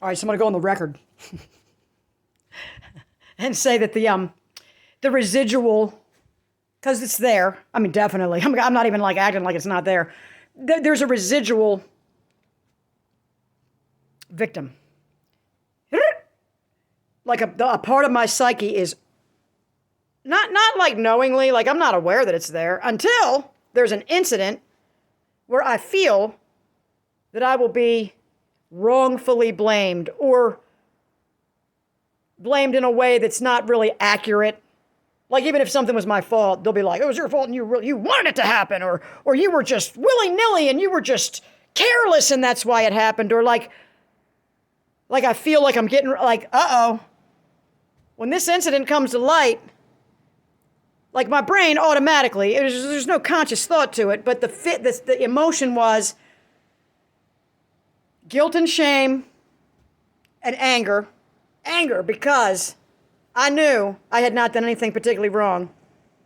All right, so I'm going to go on the record and say that the residual, because it's there. I mean, definitely. I'm not even like acting like it's not there. There's a residual victim. Like a part of my psyche is not like knowingly, like I'm not aware that it's there until there's an incident where I feel that I will be wrongfully blamed or blamed in a way that's not really accurate. Like even if something was my fault, they'll be like, "It was your fault and you wanted it to happen," or you were just willy-nilly and you were just careless and that's why it happened, or like I feel like I'm getting like, "Uh-oh." When this incident comes to light, like my brain automatically, there's no conscious thought to it, but the emotion was guilt and shame and anger. Anger because I knew I had not done anything particularly wrong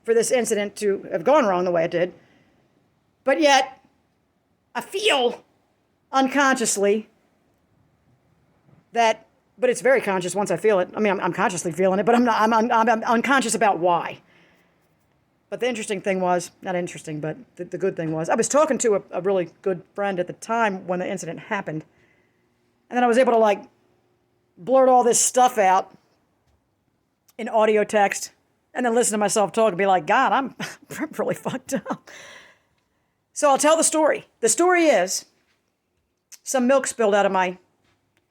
for this incident to have gone wrong the way it did. But yet, I feel unconsciously that, but it's very conscious once I feel it. I mean, I'm consciously feeling it, but I'm unconscious about why. But the interesting thing was, not interesting, but the good thing was, I was talking to a really good friend at the time when the incident happened. And then I was able to like blurt all this stuff out in audio text and then listen to myself talk and be like, God, I'm really fucked up. So I'll tell the story. The story is some milk spilled out of I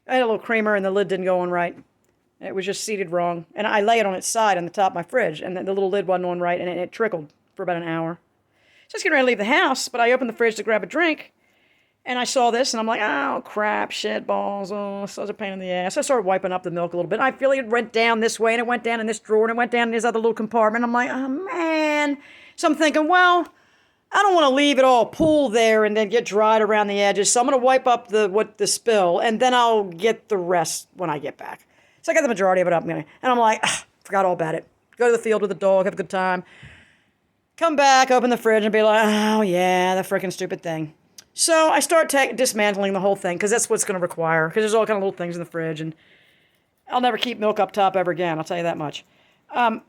had a little creamer and the lid didn't go on right. And it was just seated wrong. And I lay it on its side on the top of my fridge and the little lid wasn't on right and it trickled for about an hour. So I was getting ready to leave the house, but I opened the fridge to grab a drink. And I saw this, and I'm like, oh, crap, shit balls, oh, such a pain in the ass. I started wiping up the milk a little bit. I feel like it went down this way, and it went down in this drawer, and it went down in this other little compartment. I'm like, oh, man. So I'm thinking, well, I don't want to leave it all pooled there and then get dried around the edges. So I'm going to wipe up the spill, and then I'll get the rest when I get back. So I got the majority of it up, and I'm like, forgot all about it. Go to the field with the dog, have a good time. Come back, open the fridge, and be like, oh, yeah, the freaking stupid thing. So I start dismantling the whole thing because that's what's going to require. Because there's all kind of little things in the fridge, and I'll never keep milk up top ever again. I'll tell you that much. And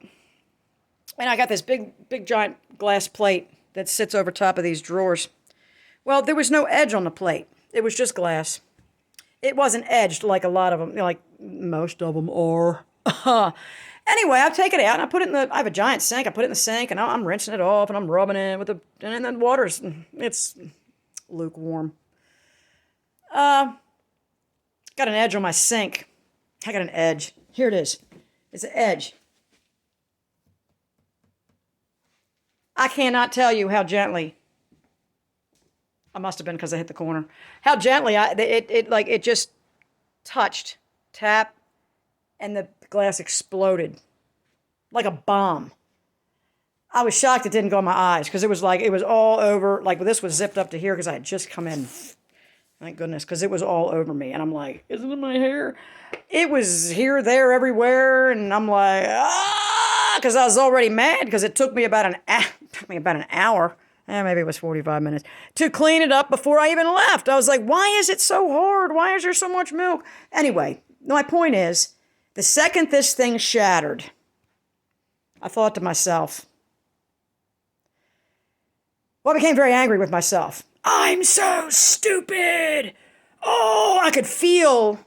I got this big, giant glass plate that sits over top of these drawers. Well, there was no edge on the plate. It was just glass. It wasn't edged like a lot of them, like most of them are. Anyway, I take it out and I put it in I have a giant sink. I put it in the sink and I'm rinsing it off and I'm rubbing it with and then it's lukewarm. Got an edge on my sink. I got an edge. Here it is. It's an edge. I cannot tell you how gently. I must have been because I hit the corner. How gently it just touched, tap, and the glass exploded like a bomb. I was shocked it didn't go in my eyes because it was all over. Like this was zipped up to here because I had just come in. Thank goodness, because it was all over me. And I'm like, is it in my hair? It was here, there, everywhere. And I'm like, because I was already mad because it took me about an hour. Maybe it was 45 minutes to clean it up before I even left. I was like, why is it so hard? Why is there so much milk? Anyway, my point is, the second this thing shattered, I thought to myself, well, I became very angry with myself. I'm so stupid. Oh, I could feel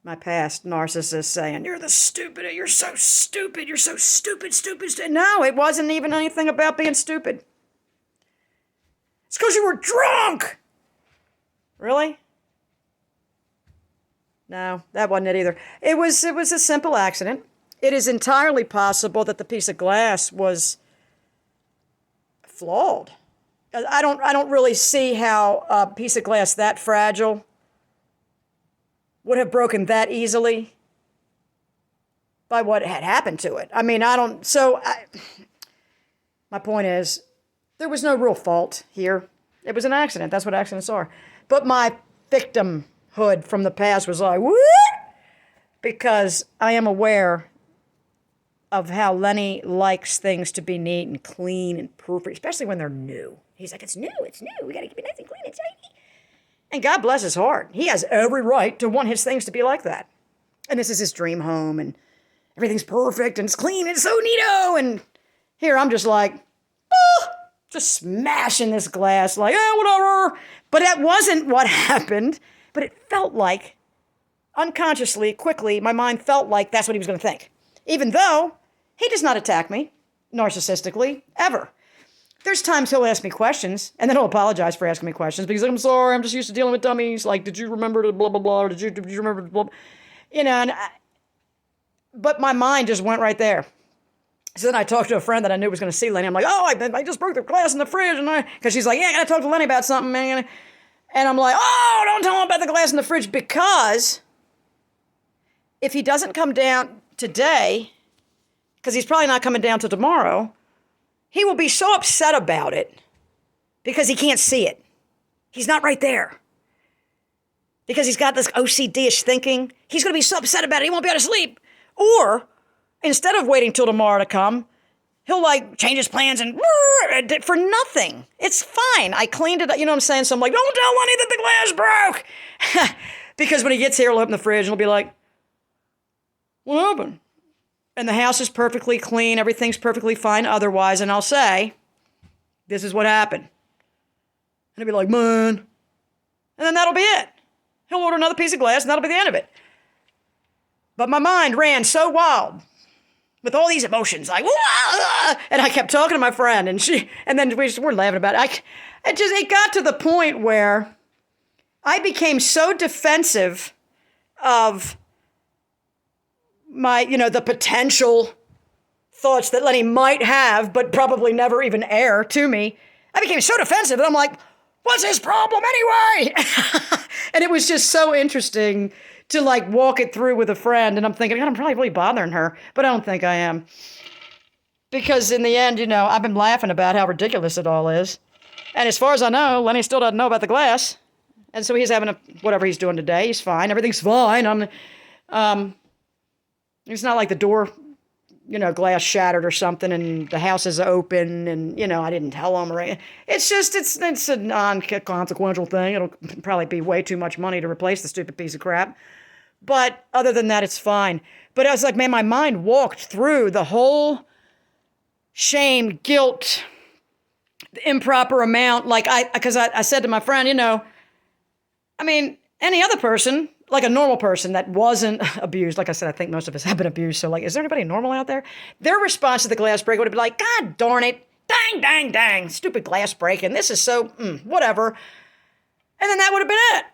my past narcissist saying, you're so stupid, you're so stupid. No, it wasn't even anything about being stupid. It's because you were drunk. Really? No, that wasn't it either. It was a simple accident. It is entirely possible that the piece of glass was flawed. I don't really see how a piece of glass that fragile would have broken that easily by what had happened to it. I mean, my point is, there was no real fault here. It was an accident. That's what accidents are. But my victimhood from the past was like, what? Because I am aware of how Lenny likes things to be neat and clean and perfect, especially when they're new. He's like, it's new, we gotta keep it nice and clean and shiny. And God bless his heart. He has every right to want his things to be like that. And this is his dream home, and everything's perfect, and it's clean, and it's so neato. And here I'm just like, just smashing this glass, like, whatever. But that wasn't what happened. But it felt like, unconsciously, quickly, my mind felt like that's what he was going to think. Even though he does not attack me narcissistically, ever. There's times he'll ask me questions, and then he'll apologize for asking me questions because I'm sorry, I'm just used to dealing with dummies. Like, did you remember the blah, blah, blah, or did you remember the blah, blah? But my mind just went right there. So then I talked to a friend that I knew was going to see Lenny. I'm like, I just broke the glass in the fridge. Because she's like, yeah, I got to talk to Lenny about something, man. And I'm like, don't tell him about the glass in the fridge, because if he doesn't come down today, because he's probably not coming down till tomorrow, he will be so upset about it because he can't see it. He's not right there. Because he's got this OCD-ish thinking. He's going to be so upset about it, he won't be able to sleep. Or, instead of waiting till tomorrow to come, he'll change his plans and for nothing. It's fine. I cleaned it up, you know what I'm saying? So I'm like, don't tell Lenny that the glass broke. Because when he gets here, he'll open the fridge and he'll be like, what happened? And the house is perfectly clean. Everything's perfectly fine otherwise. And I'll say, this is what happened. And he'll be like, man. And then that'll be it. He'll order another piece of glass and that'll be the end of it. But my mind ran so wild with all these emotions, like, and I kept talking to my friend, and then we're laughing about it. It got to the point where I became so defensive of my, the potential thoughts that Lenny might have, but probably never even air to me. I became so defensive that I'm like, what's his problem anyway? And it was just so interesting to walk it through with a friend. And I'm thinking, God, I'm probably really bothering her, but I don't think I am. Because in the end, I've been laughing about how ridiculous it all is. And as far as I know, Lenny still doesn't know about the glass. And so he's having whatever he's doing today. He's fine. Everything's fine. It's not like the door, glass shattered or something and the house is open and, I didn't tell him or anything. It's just, it's a non-consequential thing. It'll probably be way too much money to replace the stupid piece of crap. But other than that, it's fine. But I was like, man, my mind walked through the whole shame, guilt, the improper amount. Because I said to my friend, any other person, like a normal person that wasn't abused, like I said, I think most of us have been abused. So is there anybody normal out there? Their response to the glass break would have been like, God darn it, dang, dang, dang, stupid glass breaking. This is so, whatever. And then that would have been it.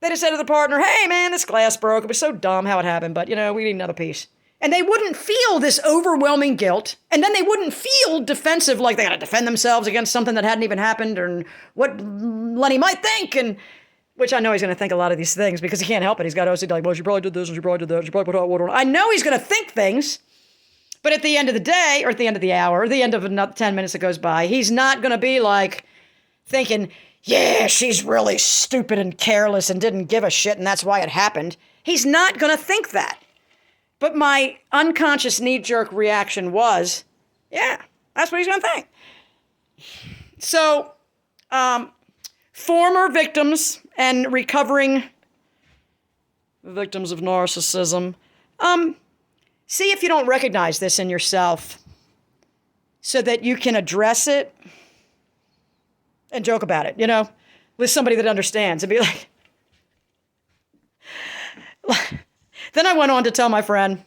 They'd have said to the partner, hey man, this glass broke. It was so dumb how it happened, but we need another piece. And they wouldn't feel this overwhelming guilt. And then they wouldn't feel defensive, like they got to defend themselves against something that hadn't even happened or what Lenny might think. And which I know he's going to think a lot of these things because he can't help it. He's got OCD, like, well, she probably did this and she probably did that. She probably put hot water on. I know he's going to think things, but at the end of the day, or at the end of the hour, or the end of another 10 minutes that goes by, he's not going to be thinking, yeah, she's really stupid and careless and didn't give a shit and that's why it happened. He's not going to think that. But my unconscious knee-jerk reaction was, yeah, that's what he's going to think. So, former victims and recovering victims of narcissism, see if you don't recognize this in yourself so that you can address it and joke about it, with somebody that understands and be like. Then I went on to tell my friend,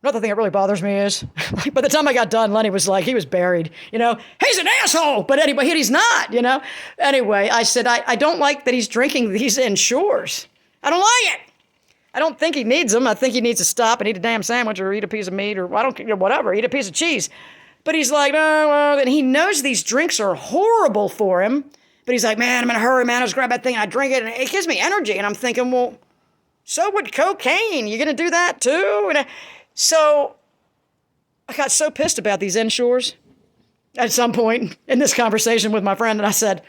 another thing that really bothers me is, by the time I got done, Lenny was he was buried, he's an asshole, but anyway, he's not, Anyway, I said, I don't like that he's drinking these Ensures. I don't like it. I don't think he needs them. I think he needs to stop and eat a damn sandwich or eat a piece of meat or whatever, eat a piece of cheese. But he's like, no, and he knows these drinks are horrible for him, but he's like, man, I'm in a hurry, man, I just grab that thing and I drink it and it gives me energy. And I'm thinking, well, so would cocaine. You gonna do that too? So I got so pissed about these Ensures at some point in this conversation with my friend that I said,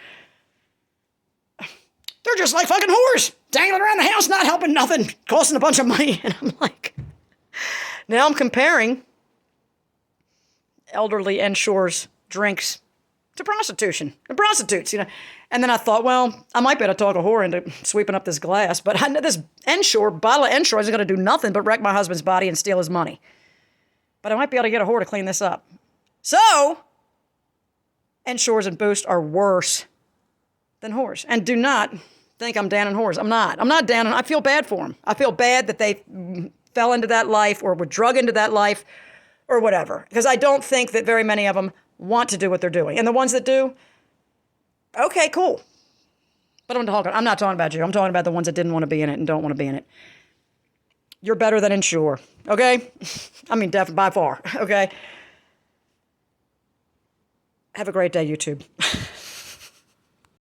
they're just like fucking whores, dangling around the house, not helping nothing, costing a bunch of money. And I'm like, now I'm comparing elderly Ensures drinks to prostitution and prostitutes, And then I thought, well, I might be able to talk a whore into sweeping up this glass, but I know this bottle of Ensure isn't going to do nothing but wreck my husband's body and steal his money. But I might be able to get a whore to clean this up. So, Ensures and Boost are worse than whores. And do not think I'm down on whores. I'm not. I'm not down on. I feel bad for them. I feel bad that they fell into that life or were drug into that life or whatever. Because I don't think that very many of them want to do what they're doing. And the ones that do, okay, cool. But I'm not talking about you. I'm talking about the ones that didn't want to be in it and don't want to be in it. You're better than Ensure, okay? I mean, definitely by far, okay? Have a great day, YouTube.